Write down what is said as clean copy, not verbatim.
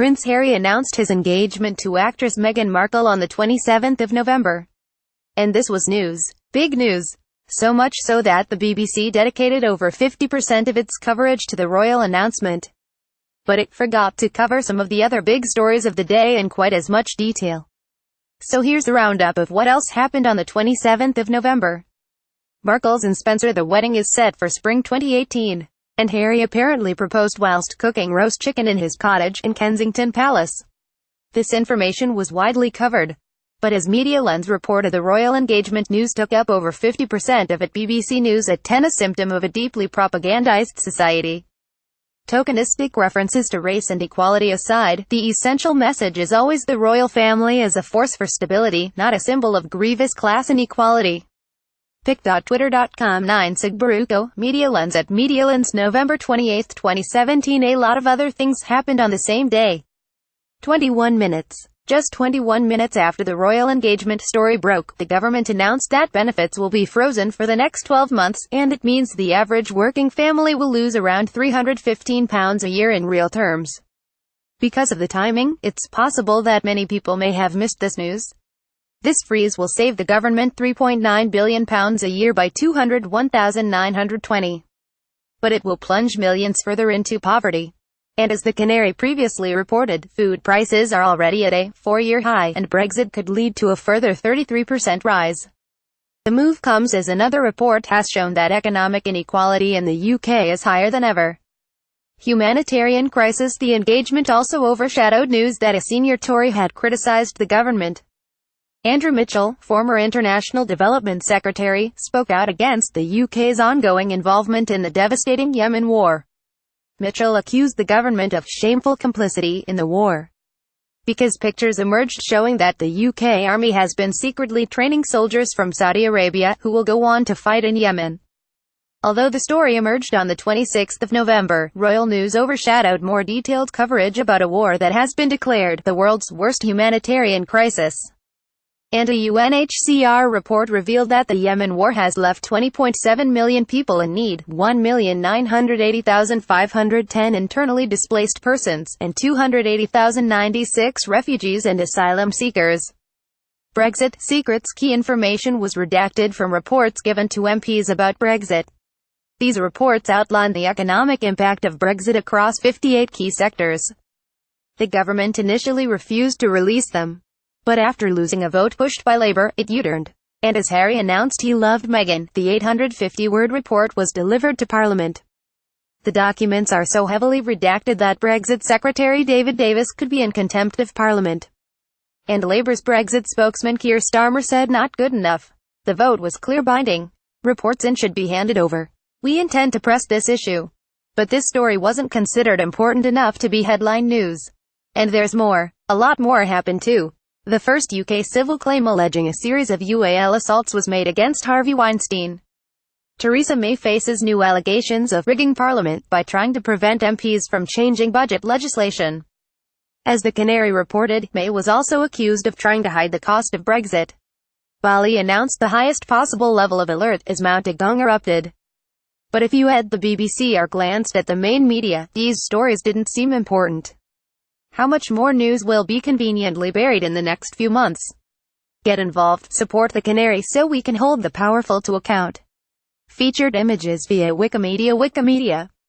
Prince Harry announced his engagement to actress Meghan Markle on the 27th of November. And this was news. Big news. So much so that the BBC dedicated over 50% of its coverage to the royal announcement. But it forgot to cover some of the other big stories of the day in quite as much detail. So here's the roundup of what else happened on the 27th of November. Markles and Spencer: the wedding is set for spring 2018. And Harry apparently proposed whilst cooking roast chicken in his cottage in Kensington Palace. This information was widely covered. But as Media Lens reported, the royal engagement news took up over 50% of it. BBC News at 10: a symptom of a deeply propagandized society. Tokenistic references to race and equality aside, the essential message is always the royal family as a force for stability, not a symbol of grievous class inequality. Pic.twitter.com 9 Sigbaruko, Media Lens at Media Lens, November 28, 2017. A lot of other things happened on the same day. 21 minutes. Just 21 minutes after the royal engagement story broke, the government announced that benefits will be frozen for the next 12 months, and it means the average working family will lose around £315 a year in real terms. Because of the timing, it's possible that many people may have missed this news. This freeze will save the government £3.9 billion a year by £201,920. But it will plunge millions further into poverty. And as the Canary previously reported, food prices are already at a 4-year high, and Brexit could lead to a further 33% rise. The move comes as another report has shown that economic inequality in the UK is higher than ever. Humanitarian crisis: the engagement also overshadowed news that a senior Tory had criticised the government. Andrew Mitchell, former International Development Secretary, spoke out against the UK's ongoing involvement in the devastating Yemen war. Mitchell accused the government of shameful complicity in the war, because pictures emerged showing that the UK army has been secretly training soldiers from Saudi Arabia, who will go on to fight in Yemen. Although the story emerged on the 26th of November, royal news overshadowed more detailed coverage about a war that has been declared the world's worst humanitarian crisis. And a UNHCR report revealed that the Yemen war has left 20.7 million people in need, 1,980,510 internally displaced persons, and 280,096 refugees and asylum seekers. Brexit secrets: key information was redacted from reports given to MPs about Brexit. These reports outline the economic impact of Brexit across 58 key sectors. The government initially refused to release them. But after losing a vote pushed by Labour, it U-turned. And as Harry announced he loved Meghan, the 850-word report was delivered to Parliament. The documents are so heavily redacted that Brexit Secretary David Davis could be in contempt of Parliament. And Labour's Brexit spokesman Keir Starmer said not good enough. The vote was clear binding. Reports in should be handed over. We intend to press this issue. But this story wasn't considered important enough to be headline news. And there's more. A lot more happened too. The first UK civil claim alleging a series of UAL assaults was made against Harvey Weinstein. Theresa May faces new allegations of rigging Parliament by trying to prevent MPs from changing budget legislation. As the Canary reported, May was also accused of trying to hide the cost of Brexit. Bali announced the highest possible level of alert as Mount Agung erupted. But if you had the BBC or glanced at the main media, these stories didn't seem important. How much more news will be conveniently buried in the next few months? Get involved, support the Canary so we can hold the powerful to account. Featured images via Wikimedia.